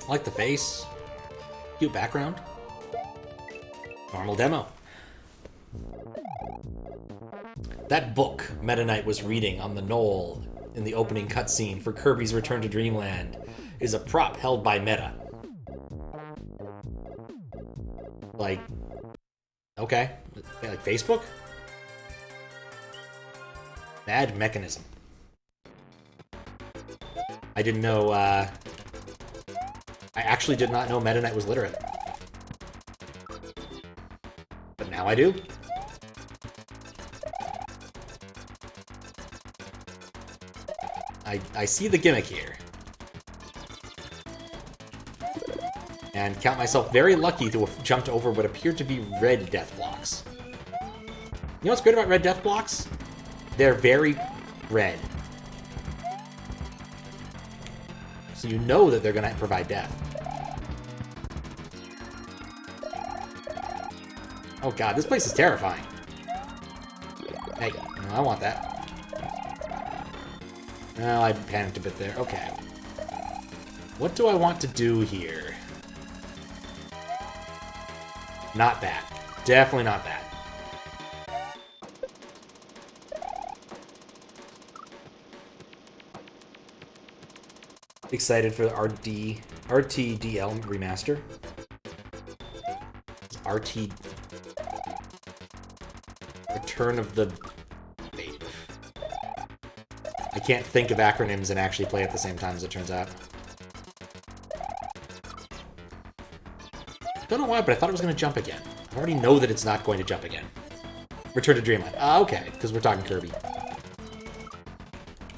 I like the face. Cute background. Normal demo. That book Meta Knight was reading on the knoll in the opening cutscene for Kirby's Return to Dreamland is a prop held by Meta. Like, okay. Like Facebook? Bad mechanism. I didn't know, I actually did not know Meta Knight was literate. But now I do. I see the gimmick here. And count myself very lucky to have jumped over what appeared to be red death blocks. You know what's great about red death blocks? They're very red. So you know that they're going to provide death. Oh god, this place is terrifying. Hey, no, I want that. No, I panicked a bit there. Okay. What do I want to do here? Not that. Definitely not that. Excited for the RTDL remaster. RT... Return of the... I can't think of acronyms and actually play at the same time, as it turns out. Don't know why, but I thought it was going to jump again. I already know that it's not going to jump again. Return to Dreamland. Ah, okay, because we're talking Kirby.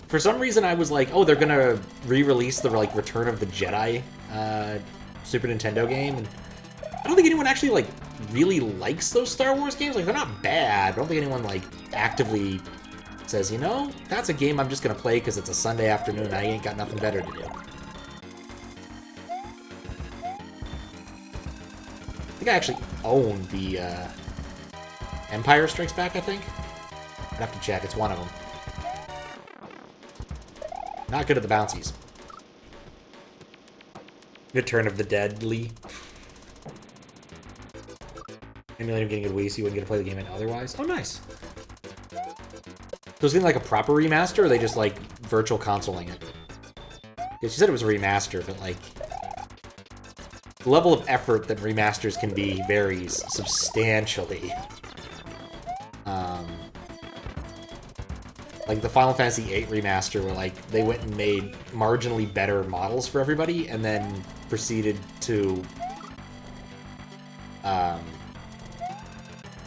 For some reason, I was like, oh, they're going to re-release the, like, Return of the Jedi Super Nintendo game. And I don't think anyone actually, like, really likes those Star Wars games. Like, they're not bad, but I don't think anyone, like, actively says, you know, that's a game I'm just going to play because it's a Sunday afternoon and I ain't got nothing better to do. I think I actually own the Empire Strikes Back, I think. I'd have to check. It's one of them. Not good at the bouncies. Return of the Deadly. Emulator getting a good Wii, so you wouldn't get to play the game otherwise. Oh, nice. So is it like a proper remaster, or are they just, like, virtual consoling it? Yeah, she said it was a remaster, but, like... the level of effort that remasters can be varies substantially. Like the Final Fantasy VIII remaster, where, like, they went and made marginally better models for everybody, and then proceeded to...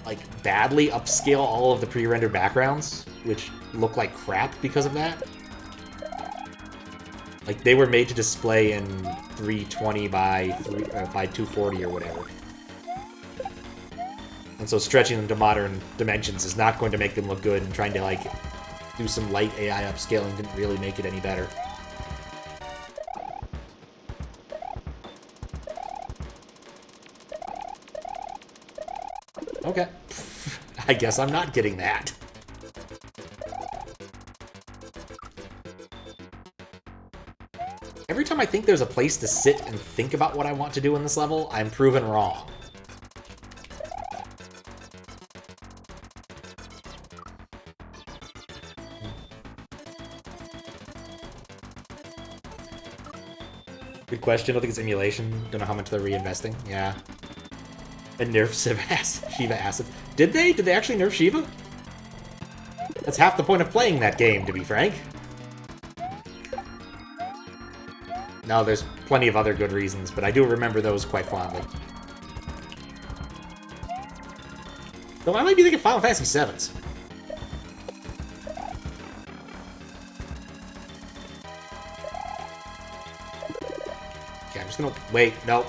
like, badly upscale all of the pre-rendered backgrounds, which look like crap because of that. Like, they were made to display in 320 by 240 or whatever. And so stretching them to modern dimensions is not going to make them look good, and trying to, like, do some light AI upscaling didn't really make it any better. Okay. I guess I'm not getting that. Every time I think there's a place to sit and think about what I want to do in this level, I'm proven wrong. Good question. I don't think it's emulation. Don't know how much they're reinvesting. Yeah. And nerf Shiva Acid. Did they? Did they actually nerf Shiva? That's half the point of playing that game, to be frank. No, there's plenty of other good reasons, but I do remember those quite fondly. Though I might be thinking Final Fantasy VII's. Okay, I'm just gonna... wait, nope.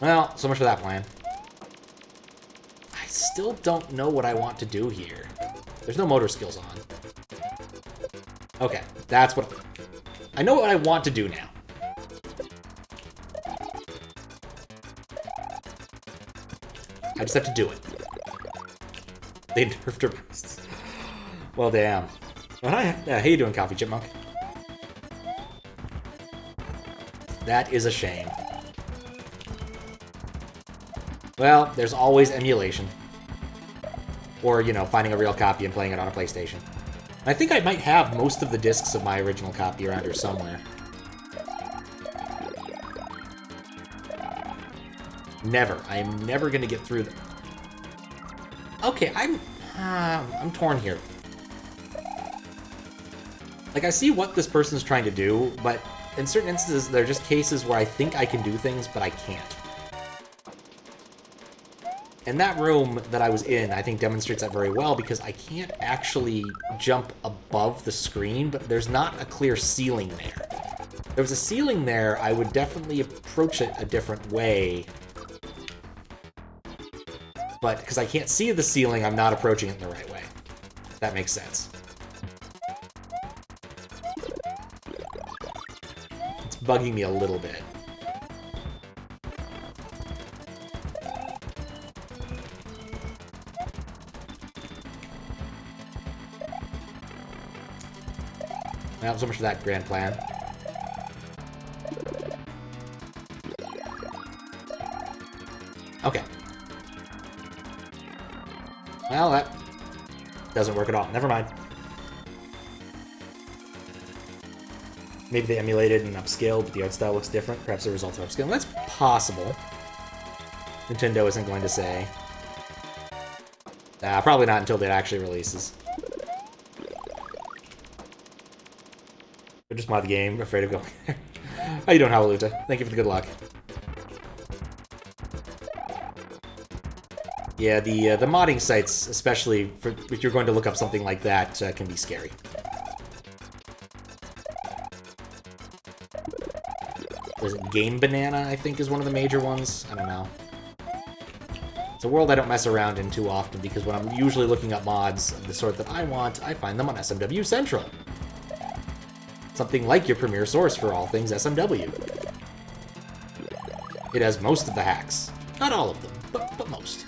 Well, so much for that plan. I still don't know what I want to do here. There's no motor skills on. Okay, that's what... I know what I want to do now. I just have to do it. They nerfed her. Well, damn. Well, hi, how you doing, Coffee Chipmunk? That is a shame. Well, there's always emulation. Or, you know, finding a real copy and playing it on a PlayStation. I think I might have most of the discs of my original copy around here somewhere. Never. I am never going to get through them. Okay, I'm torn here. Like, I see what this person's trying to do, but in certain instances, there are just cases where I think I can do things, but I can't. And that room that I was in, I think, demonstrates that very well, because I can't actually jump above the screen, but there's not a clear ceiling there. If there was a ceiling there, I would definitely approach it a different way. But because I can't see the ceiling, I'm not approaching it in the right way. If that makes sense. It's bugging me a little bit. Well, so much for that grand plan. Okay. Well, that doesn't work at all. Never mind. Maybe they emulated and upscaled, but the art style looks different. Perhaps the result of upscaling. That's possible. Nintendo isn't going to say. Probably not until it actually releases. Or just mod the game, afraid of going there. How you doing, Howluta? Thank you for the good luck. Yeah, the modding sites, especially if you're going to look up something like that, can be scary. Was it Game Banana, I think, is one of the major ones? I don't know. It's a world I don't mess around in too often, because when I'm usually looking up mods of the sort that I want, I find them on SMW Central. Something like your premier source for all things SMW. It has most of the hacks. Not all of them, but most.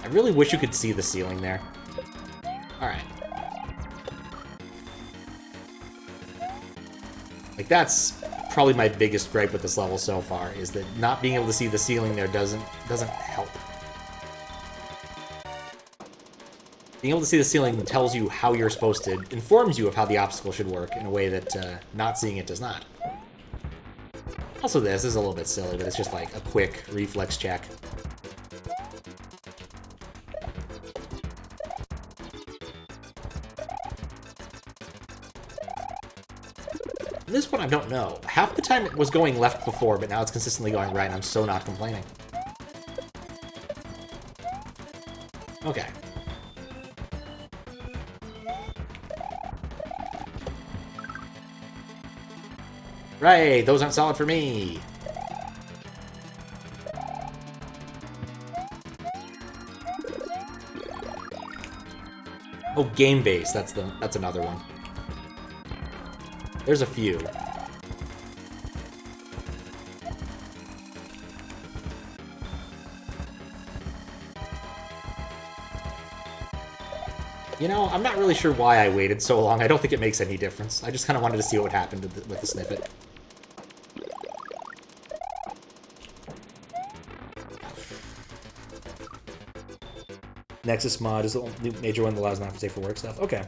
I really wish you could see the ceiling there. Alright. Like, that's probably my biggest gripe with this level so far, is that not being able to see the ceiling there doesn't help. Being able to see the ceiling tells you how you're supposed to, informs you of how the obstacle should work in a way that not seeing it does not. Also, this is a little bit silly, but it's just like a quick reflex check. This one I don't know. Half the time it was going left before, but now it's consistently going right, and I'm so not complaining. Okay. Right, those aren't solid for me. Oh, game base. That's another one. There's a few. You know, I'm not really sure why I waited so long. I don't think it makes any difference. I just kind of wanted to see what happened with the Snifit. Nexus mod is the only major one that allows not to safe for work stuff. Okay.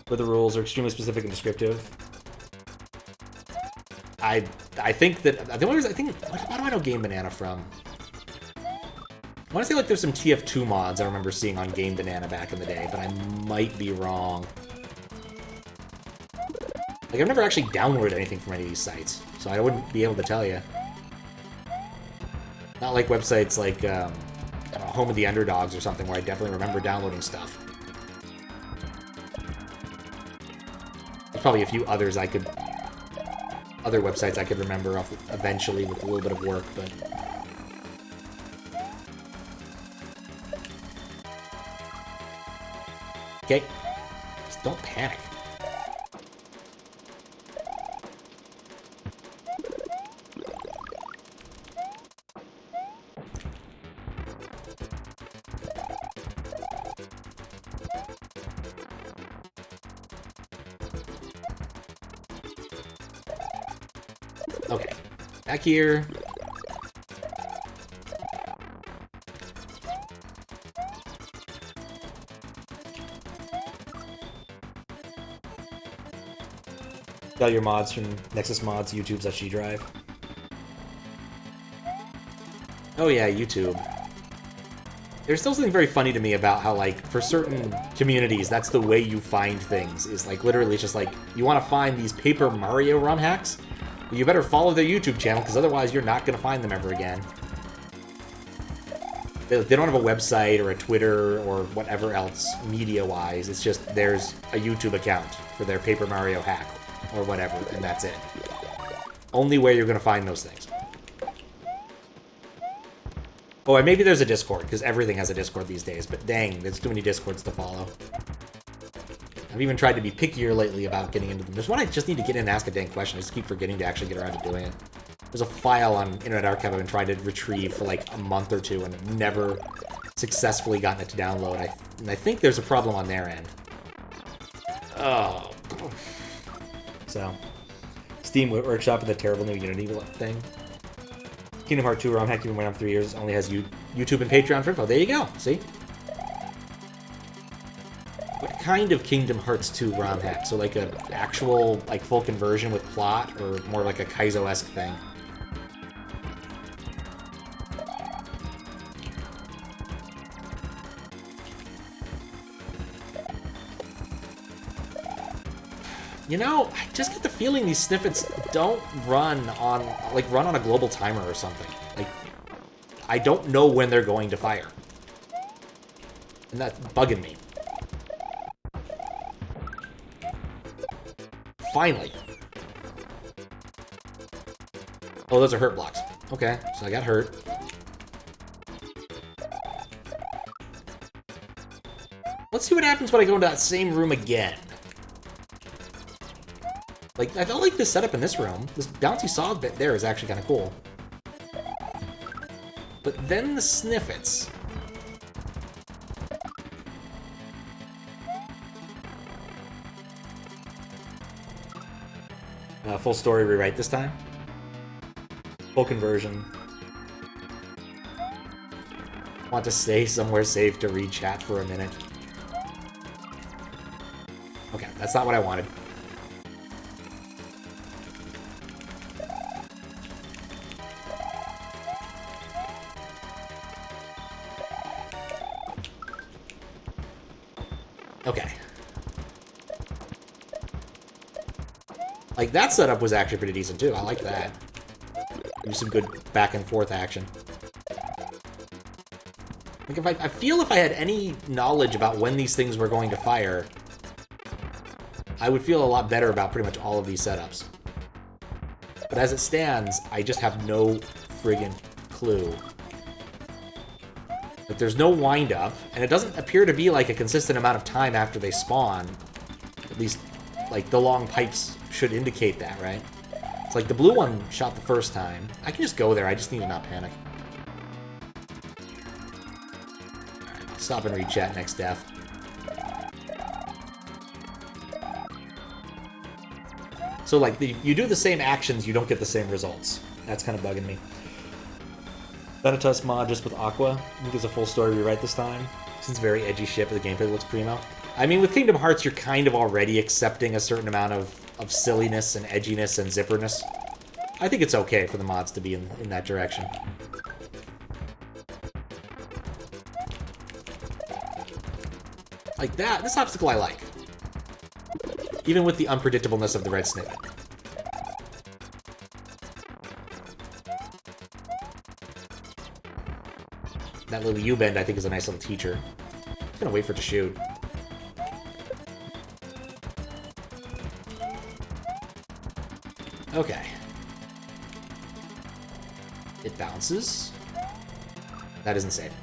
Where the rules are extremely specific and descriptive. I think that the only reason what do I know Game Banana from? I want to say like there's some TF2 mods I remember seeing on Game Banana back in the day, but I might be wrong. Like, I've never actually downloaded anything from any of these sites, so I wouldn't be able to tell you. Not like websites like I don't know, Home of the Underdogs or something, where I definitely remember downloading stuff. There's probably a few others other websites I could remember eventually with a little bit of work, but... Okay. Just don't panic. Okay. Back here. Got your mods from Nexus Mods, YouTube's SG Drive. Oh yeah, YouTube. There's still something very funny to me about how, like, for certain communities, that's the way you find things. Is, like, literally just, like, you want to find these Paper Mario ROM hacks? Well, you better follow their YouTube channel, because otherwise you're not going to find them ever again. They don't have a website or a Twitter or whatever else, media-wise. It's just, there's a YouTube account for their Paper Mario hack, or whatever, and that's it. Only way you're going to find those things. Oh, and maybe there's a Discord, because everything has a Discord these days, but dang, there's too many Discords to follow. I've even tried to be pickier lately about getting into them. There's one I just need to get in and ask a dang question. I just keep forgetting to actually get around to doing it. There's a file on Internet Archive I've been trying to retrieve for like a month or two, and I've never successfully gotten it to download. And I think there's a problem on their end. Oh. So, Steam Workshop and the terrible new Unity thing. Kingdom Hearts 2 ROM hack, even went on for 3 years, only has YouTube and Patreon for info. There you go, see? What kind of Kingdom Hearts 2 ROM hack? So like a actual, like, full conversion with plot, or more like a Kaizo-esque thing? You know, I just get the feeling these Snifits don't run on a global timer or something. Like, I don't know when they're going to fire. And that's bugging me. Finally. Oh, those are hurt blocks. Okay, so I got hurt. Let's see what happens when I go into that same room again. Like, I felt like the setup in this room, this bouncy saw bit there is actually kind of cool. But then the Snifits. Full story rewrite this time. Full conversion. Want to stay somewhere safe to read chat for a minute. Okay, that's not what I wanted. Okay. Like, that setup was actually pretty decent, too. I like that. Do some good back and forth action. Like, I feel if I had any knowledge about when these things were going to fire, I would feel a lot better about pretty much all of these setups. But as it stands, I just have no friggin' clue. Like, there's no wind-up, and it doesn't appear to be, like, a consistent amount of time after they spawn. At least, like, the long pipes should indicate that, right? It's like the blue one shot the first time. I can just go there, I just need to not panic. Alright, I'll stop and read chat next death. So, like, you do the same actions, you don't get the same results. That's kind of bugging me. Thanatos mod just with Aqua. I think it's a full story rewrite this time. Since very edgy shit, but the gameplay looks primo. I mean, with Kingdom Hearts, you're kind of already accepting a certain amount of silliness and edginess and zipperness. I think it's okay for the mods to be in that direction. Like that, this obstacle I like. Even with the unpredictableness of the red snippet. That little U-bend, I think, is a nice little teacher. I'm gonna wait for it to shoot. Okay. It bounces. That isn't safe.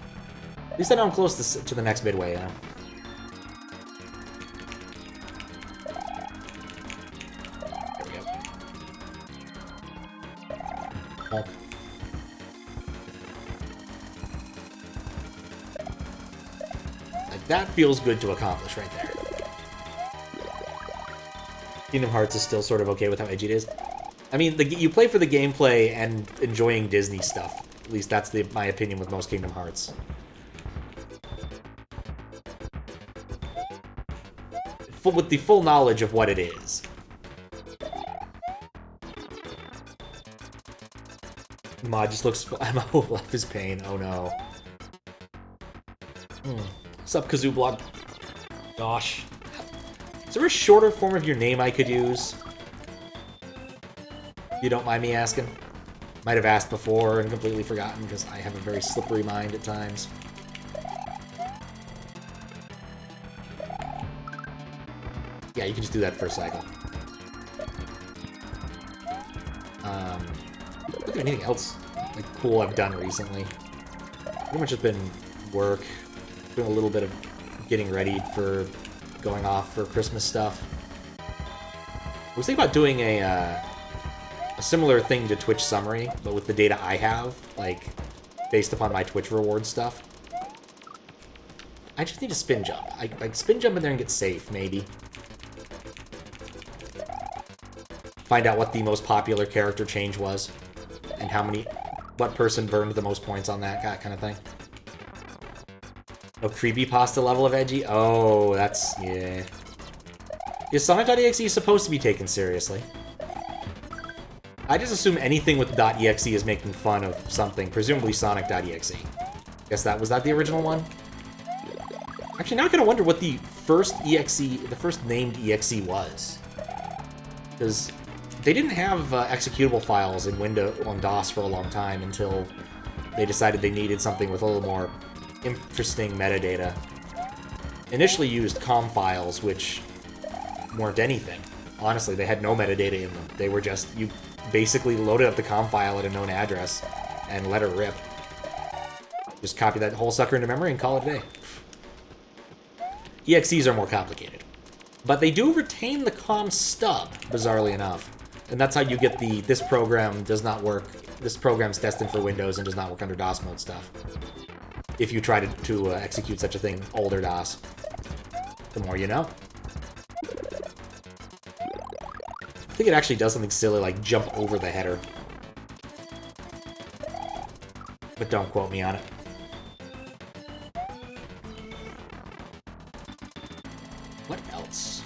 At least I know I'm close to the next midway, you know? There we go. Honk. Like, that feels good to accomplish right there. Kingdom Hearts is still sort of okay with how edgy it is. I mean, you play for the gameplay and enjoying Disney stuff. At least that's my opinion with most Kingdom Hearts. With the full knowledge of what it is. Mod just looks... MO left his pain. Oh no. What's up, Kazoo Block? Gosh. Is there a shorter form of your name I could use? You don't mind me asking? Might have asked before and completely forgotten because I have a very slippery mind at times. Yeah, you can just do that first cycle. Look at anything else like cool I've done recently. Pretty much just been work, doing a little bit of getting ready for going off for Christmas stuff. I was thinking about doing a similar thing to Twitch Summary, but with the data I have, like, based upon my Twitch reward stuff. I just need to spin jump. I spin jump in there and get safe, maybe. Find out what the most popular character change was, and what person burned the most points on that kind of thing. Oh, creepypasta level of edgy? Oh, that's... yeah. Is Sonic.exe supposed to be taken seriously? I just assume anything with .exe is making fun of something, presumably Sonic.exe. Guess was that the original one? Actually, now I'm gonna wonder what the first named exe was. Because they didn't have executable files in Windows on DOS for a long time until they decided they needed something with a little more interesting metadata. Initially used COM files, which weren't anything. Honestly, they had no metadata in them. They were just, you basically loaded up the COM file at a known address and let her rip. Just copy that whole sucker into memory and call it a day. EXEs are more complicated. But they do retain the COM stub, bizarrely enough. And that's how you get the, this program does not work, this program's destined for Windows and does not work under DOS mode stuff. If you try to execute such a thing, older DOS. The more you know. I think it actually does something silly like jump over the header. But don't quote me on it. What else?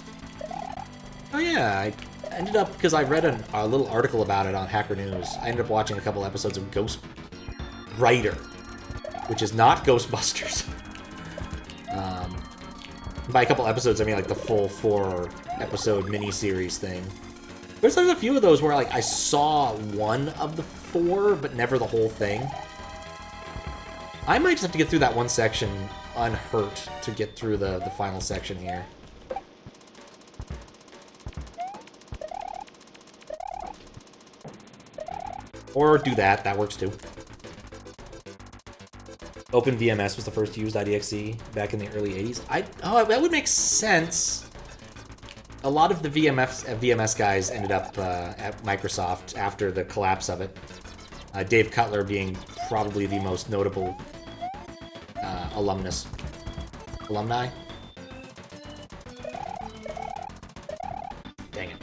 Oh yeah, I ended up, because I read a little article about it on Hacker News, I ended up watching a couple episodes of Ghost Rider, which is not Ghostbusters. By a couple episodes, I mean like the full 4-episode miniseries thing. There's a few of those where like I saw one of the 4, but never the whole thing. I might just have to get through that one section unhurt to get through the final section here. Or do that, that works too. OpenVMS was the first to use .exe back in the early 80s. Oh, that would make sense. A lot of the VMS guys ended up at Microsoft after the collapse of it. Dave Cutler being probably the most notable alumni. Dang it.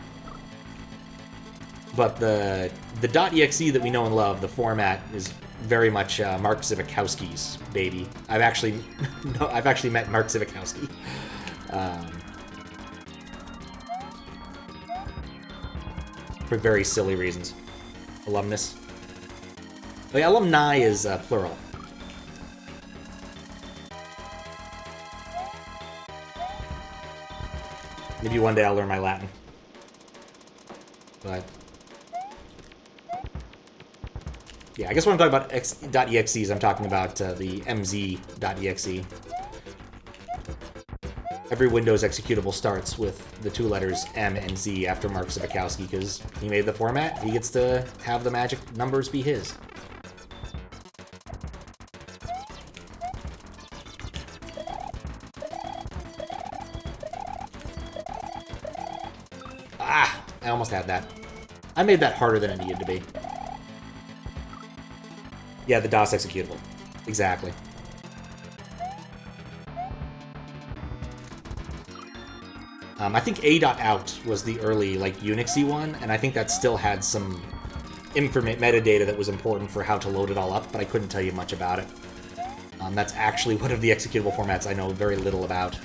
But the .exe that we know and love, the format, is very much Mark Zivikowski's baby. I've actually met Mark Zivikowski. For very silly reasons. Alumnus. Oh yeah, alumni is plural. Maybe one day I'll learn my Latin. But yeah, I guess when I'm talking about .exes, I'm talking about the mz.exe. Every Windows executable starts with the 2 letters M and Z after Mark Zivikowski, because he made the format, he gets to have the magic numbers be his. Ah! I almost had that. I made that harder than it needed to be. Yeah, the DOS executable. Exactly. I think A.out was the early, like, Unixy one, and I think that still had some metadata that was important for how to load it all up, but I couldn't tell you much about it. That's actually one of the executable formats I know very little about.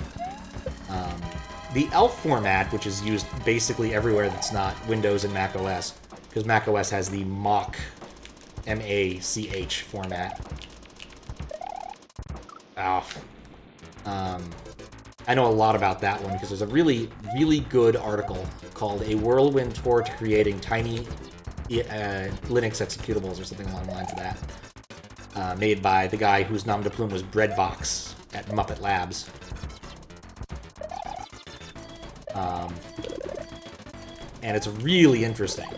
The ELF format, which is used basically everywhere that's not Windows and Mac OS, because Mac OS has the Mach, M-A-C-H format. Oh. I know a lot about that one because there's a really, really good article called A Whirlwind Tour to Creating Tiny Linux Executables or something along the lines of that. Made by the guy whose nom de plume was Breadbox at Muppet Labs. And it's really interesting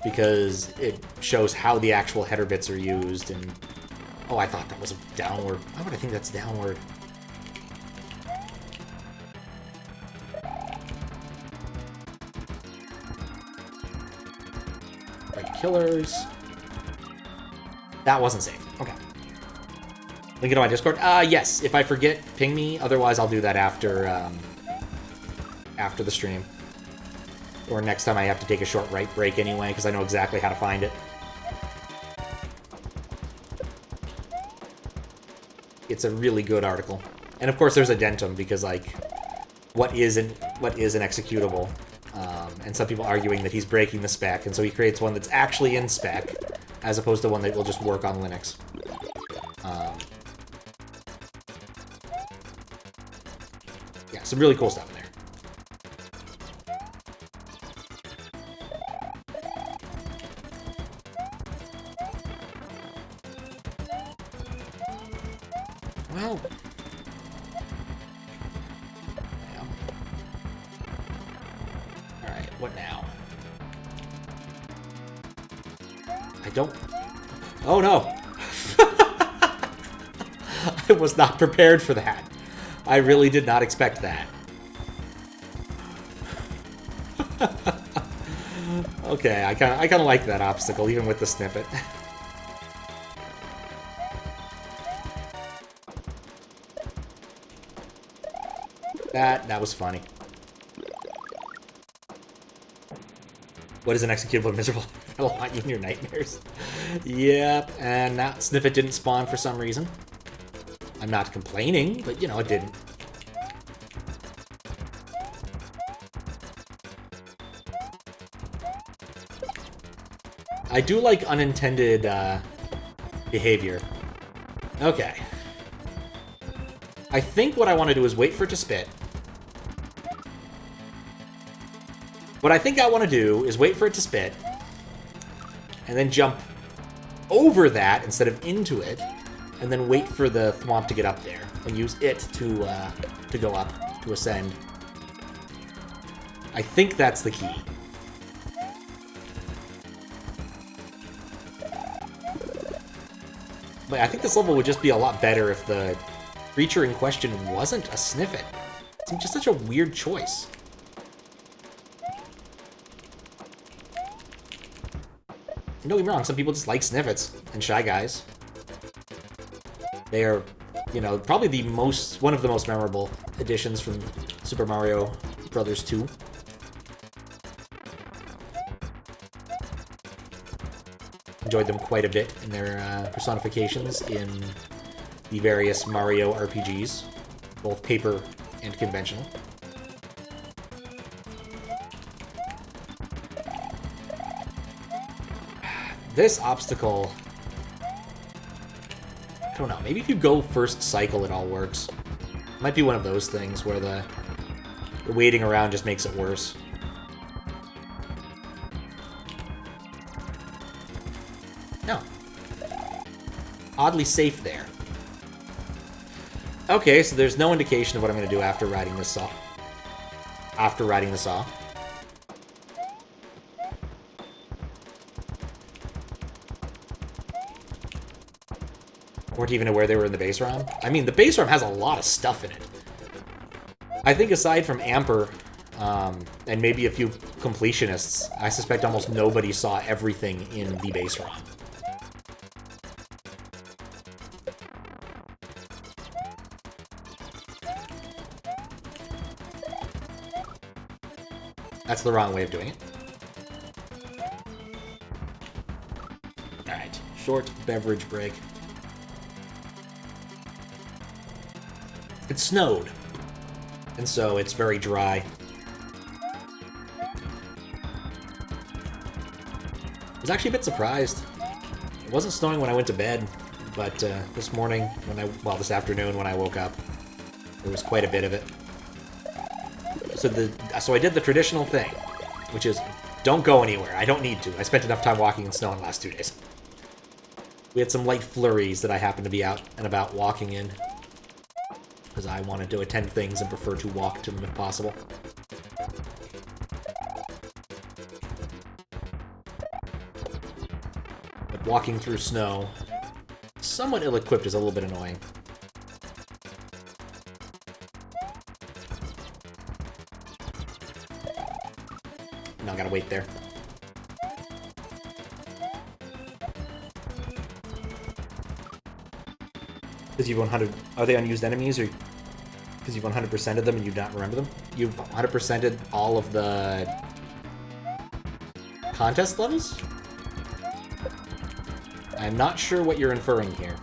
because it shows how the actual header bits are used and... Oh, I thought that was a downward. Why would I think that's downward? Killers. That wasn't safe. Okay. Link it to my Discord? Yes. If I forget, ping me. Otherwise, I'll do that after the stream. Or next time I have to take a short break anyway, because I know exactly how to find it. It's a really good article. And of course, there's addendum, because, like, what is an executable? And some people arguing that he's breaking the spec, and so he creates one that's actually in spec, as opposed to one that will just work on Linux. Yeah, some really cool stuff in there. Well... What now? I don't... Oh, no! I was not prepared for that. I really did not expect that. Okay, I kind of like that obstacle, even with the snippet. That was funny. What is an executable miserable? It'll haunt you in your nightmares. Yep, and that Snifit didn't spawn for some reason. I'm not complaining, but, you know, it didn't. I do like unintended behavior. Okay. I think what I want to do is wait for it to spit. What I think I want to do is wait for it to spit, and then jump over that instead of into it, and then wait for the thwomp to get up there, and use it to go up, to ascend. I think that's the key. But I think this level would just be a lot better if the creature in question wasn't a Snifit. It's just such a weird choice. Don't get me wrong, some people just like Snifits and Shy Guys. They are, you know, probably one of the most memorable additions from Super Mario Bros. 2. Enjoyed them quite a bit in their personifications in the various Mario RPGs, both paper and conventional. This obstacle... I don't know, maybe if you go first cycle it all works. Might be one of those things where the waiting around just makes it worse. No. Oddly safe there. Okay, so there's no indication of what I'm going to do after riding this saw. After riding the saw. Weren't even aware they were in the BaseROM. I mean, the BaseROM has a lot of stuff in it. I think aside from Amper, and maybe a few completionists, I suspect almost nobody saw everything in the BaseROM. That's the wrong way of doing it. Alright, short beverage break. It snowed, and so it's very dry. I was actually a bit surprised. It wasn't snowing when I went to bed, but this morning, this afternoon when I woke up, there was quite a bit of it. So I did the traditional thing, which is don't go anywhere. I don't need to. I spent enough time walking in snow in the last 2 days. We had some light flurries that I happened to be out and about walking in, because I wanted to attend things and prefer to walk to them if possible. But walking through snow, somewhat ill-equipped, is a little bit annoying. No, I gotta wait there. Because you've 100... Are they unused enemies, or... Because you've 100%ed them and you don't remember them? You've 100%ed all of the... contest levels? I'm not sure what you're inferring here.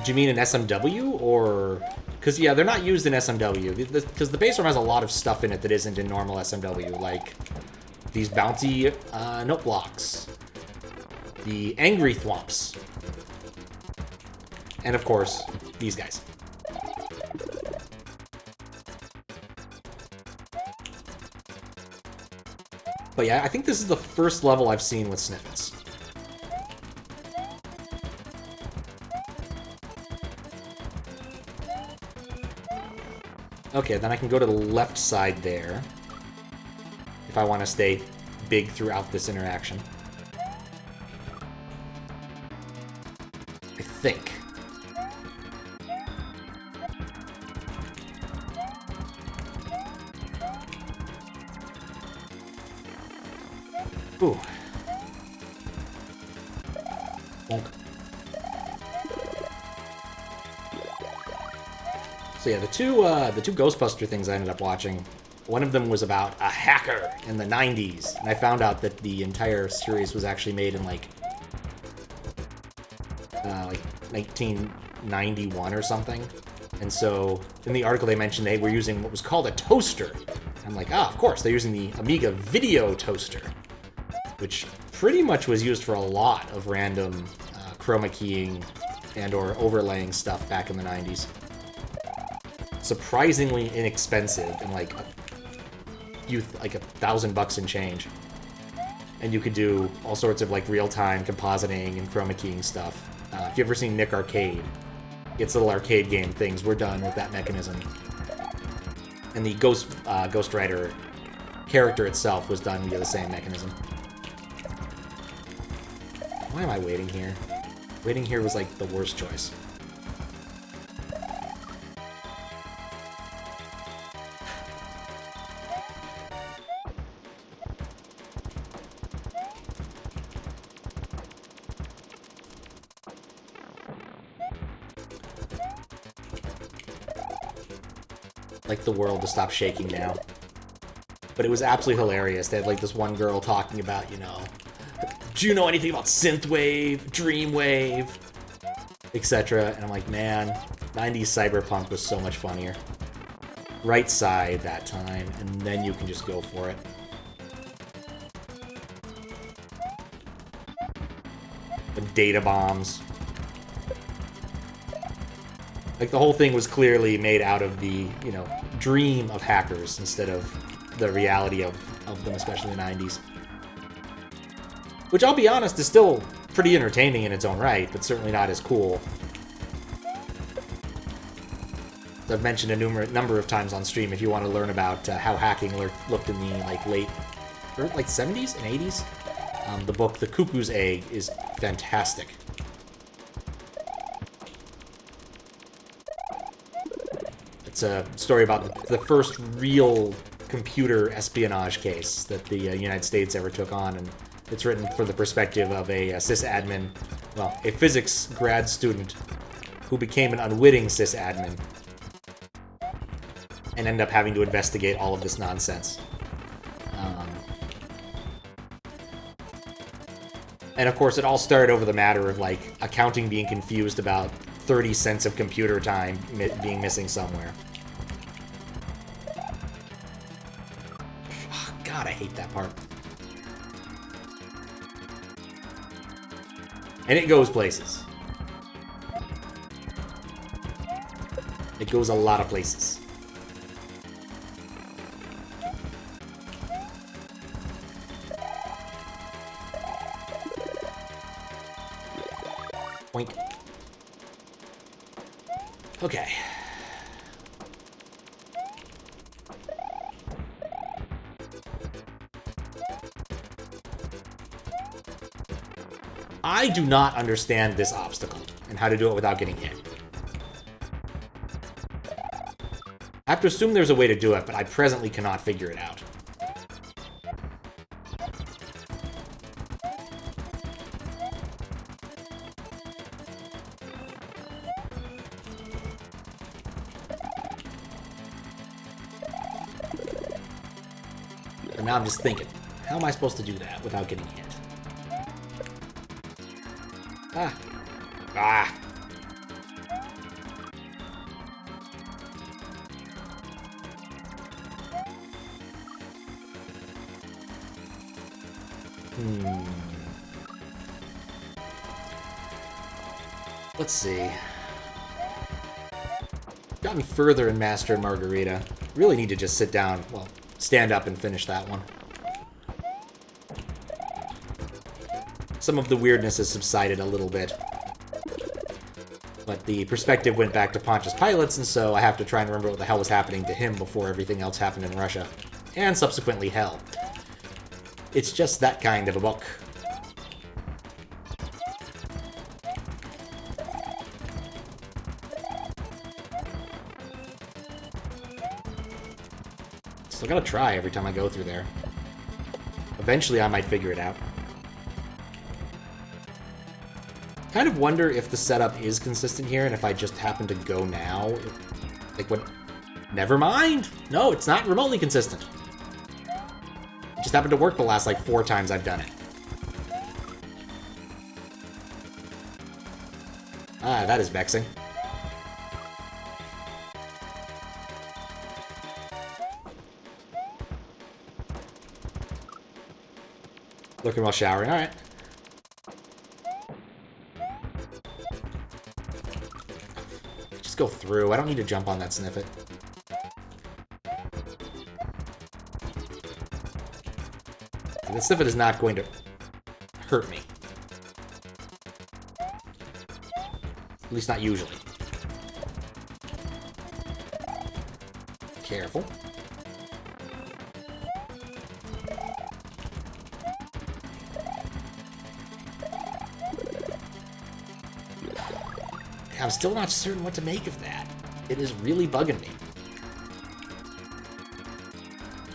Do you mean an SMW, or... Because, yeah, they're not used in SMW, because the BaseROM has a lot of stuff in it that isn't in normal SMW, like these bouncy note blocks, the angry thwomps, and, of course, these guys. But, yeah, I think this is the first level I've seen with Snifits. Okay, then I can go to the left side there, if I want to stay big throughout this interaction. I think. Ooh. Bonk. So yeah, the two Ghostbuster things I ended up watching, one of them was about a hacker in the 90s, and I found out that the entire series was actually made in like 1991 or something. And so in the article they mentioned they were using what was called a toaster. I'm like, of course, they're using the Amiga Video Toaster, which pretty much was used for a lot of random chroma keying and or overlaying stuff back in the 90s. Surprisingly inexpensive, and like $1,000 and change, and you could do all sorts of like real-time compositing and chroma keying stuff. If you've ever seen Nick Arcade, its little arcade game things were done with that mechanism, and the Ghost Rider character itself was done via the same mechanism. Why am I waiting here? Waiting here was like the worst choice. Like the world to stop shaking now. But it was absolutely hilarious. They had like this one girl talking about, you know, do you know anything about synthwave, dreamwave, etc. And I'm like, man, 90s cyberpunk was so much funnier. Right side that time, and then you can just go for it. The data bombs. Like, the whole thing was clearly made out of the, you know, dream of hackers instead of the reality of them, especially in the 90s. Which, I'll be honest, is still pretty entertaining in its own right, but certainly not as cool. I've mentioned a number of times on stream, if you want to learn about how hacking looked in the, like, late 70s and 80s. The book, The Cuckoo's Egg, is fantastic. It's a story about the first real computer espionage case that the United States ever took on, and it's written from the perspective of a sysadmin, well, a physics grad student who became an unwitting sysadmin and ended up having to investigate all of this nonsense. And of course, it all started over the matter of, like, accounting being confused about 30 cents of computer time being missing somewhere. Oh, God, I hate that part. And it goes places. It goes a lot of places. Boink. Okay. I do not understand this obstacle and how to do it without getting hit. I have to assume there's a way to do it, but I presently cannot figure it out. And now I'm just thinking, how am I supposed to do that without getting hit? Ah. Ah. Let's see. Got me further in Master and Margarita. Really need to just sit down, well, stand up and finish that one. Some of the weirdness has subsided a little bit. But the perspective went back to Pontius Pilate's, and so I have to try and remember what the hell was happening to him before everything else happened in Russia. And subsequently hell. It's just that kind of a book. Still gotta try every time I go through there. Eventually I might figure it out. Kind of wonder if the setup is consistent here, and if I just happen to go now, like what? Never mind! No, it's not remotely consistent. It just happened to work the last, like, 4 times I've done it. Ah, that is vexing. Looking while showering, alright. Just go through. I don't need to jump on that Snifit. The Snifit is not going to hurt me. At least not usually. Careful. I'm still not certain what to make of that. It is really bugging me.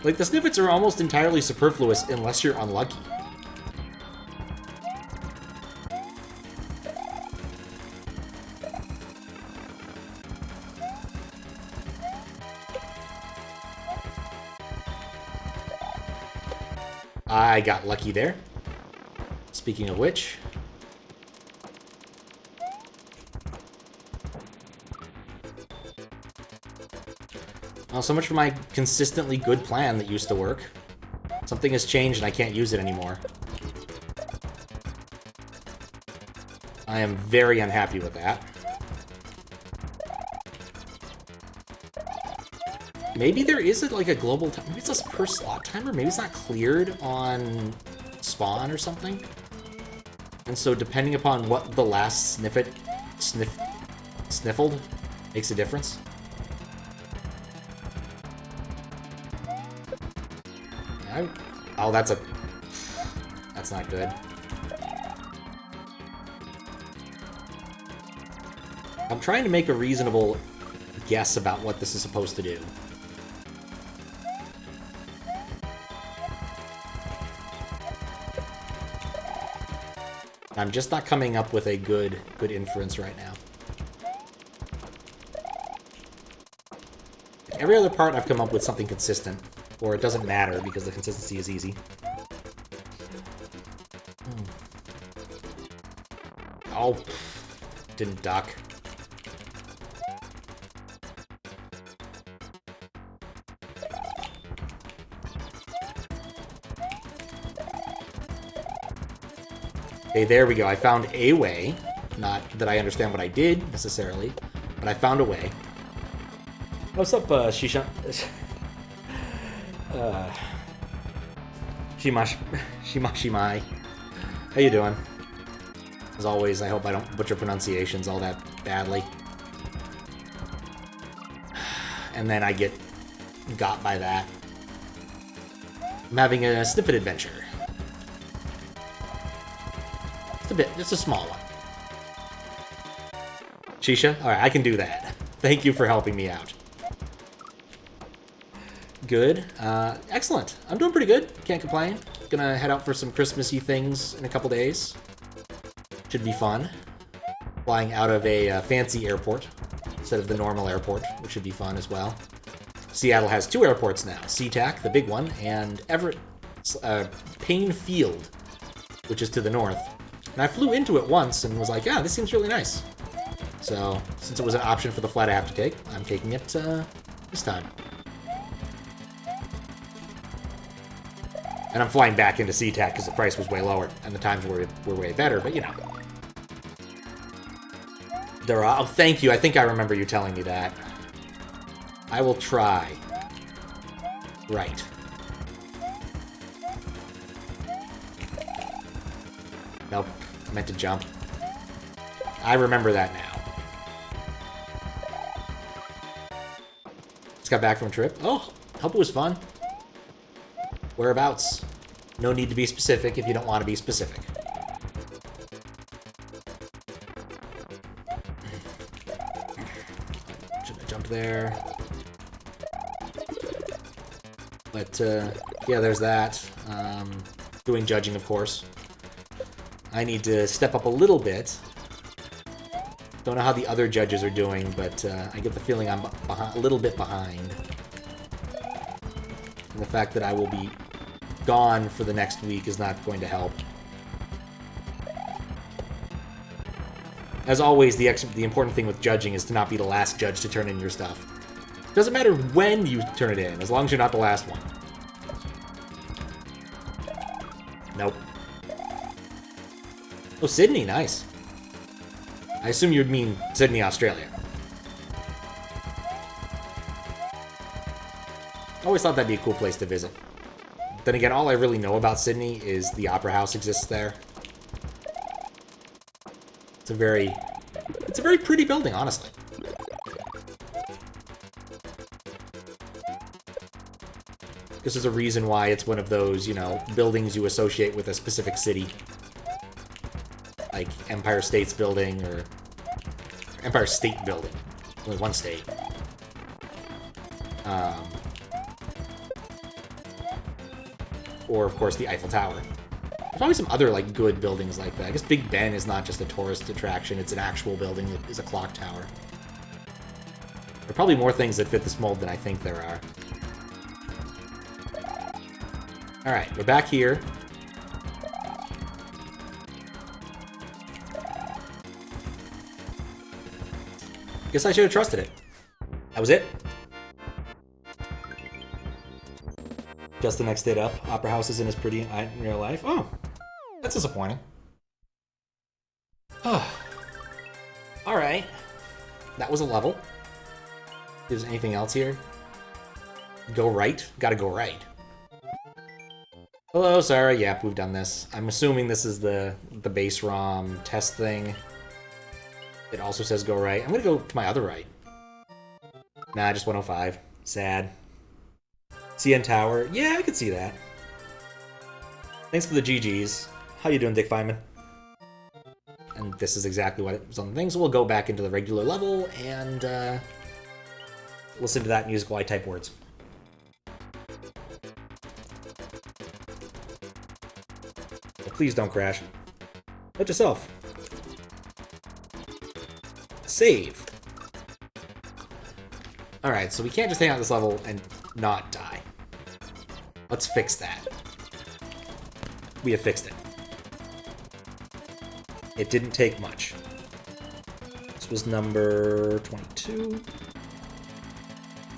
Like, the Snifits are almost entirely superfluous unless you're unlucky. I got lucky there. Speaking of which... Well, so much for my consistently good plan that used to work. Something has changed and I can't use it anymore. I am very unhappy with that. Maybe there is like a global time. Maybe it's a per slot timer. Maybe it's not cleared on spawn or something. And so depending upon what the last Snifit sniffled makes a difference. Oh, that's not good. I'm trying to make a reasonable guess about what this is supposed to do. I'm just not coming up with a good inference right now. Every other part I've come up with something consistent, or it doesn't matter because the consistency is easy. Oh, didn't duck. Okay, there we go. I found a way. Not that I understand what I did, necessarily, but I found a way. What's up, Shisha? Shimai. How you doing? As always, I hope I don't butcher pronunciations all that badly. And then I get got by that. I'm having a Snifit adventure. Just a bit, just a small one. Shisha? Alright, I can do that. Thank you for helping me out. Good. Excellent. I'm doing pretty good. Can't complain. Gonna head out for some Christmassy things in a couple days. Should be fun. Flying out of a fancy airport instead of the normal airport, which should be fun as well. Seattle has 2 airports now. SeaTac, the big one, and Everett, Payne Field, which is to the north. And I flew into it once and was like, yeah, this seems really nice. So, since it was an option for the flight I have to take, I'm taking it this time. And I'm flying back into SeaTac because the price was way lower, and the times were way better, but you know. Oh, thank you. I think I remember you telling me that. I will try. Right. Nope. I meant to jump. I remember that now. Just got back from a trip. Oh, hope it was fun. Whereabouts? No need to be specific if you don't want to be specific. Should I jump there? But, yeah, there's that. Doing judging, of course. I need to step up a little bit. Don't know how the other judges are doing, but I get the feeling I'm a little bit behind. And the fact that I will be gone for the next week is not going to help. As always, the important thing with judging is to not be the last judge to turn in your stuff. Doesn't matter when you turn it in, as long as you're not the last one. Nope. Oh, Sydney, nice. I assume you'd mean Sydney, Australia. I always thought that'd be a cool place to visit. Then again, all I really know about Sydney is the Opera House exists there. It's a very pretty building, honestly. This is a reason why it's one of those, you know, buildings you associate with a specific city. Like Empire State's Building, or Empire State Building. Only one state. Or, of course, the Eiffel Tower. There's probably some other, like, good buildings like that. I guess Big Ben is not just a tourist attraction, it's an actual building that is a clock tower. There are probably more things that fit this mold than I think there are. Alright, we're back here. Guess I should have trusted it. That was it. Just the next state up. Opera House isn't as pretty in real life. Oh, that's disappointing. Oh. Alright. That was a level. Is there anything else here? Go right? Gotta go right. Hello, Sarah. Yep, we've done this. I'm assuming this is the BaseROM test thing. It also says go right. I'm gonna go to my other right. Nah, just 105. Sad. CN Tower. Yeah, I could see that. Thanks for the GGs. How you doing, Dick Feynman? And this is exactly what it was on the thing, so we'll go back into the regular level and listen to that music while I type words. But please don't crash. Note to self. Save. Alright, so we can't just hang out this level and not die. Let's fix that. We have fixed it. It didn't take much. This was number 22.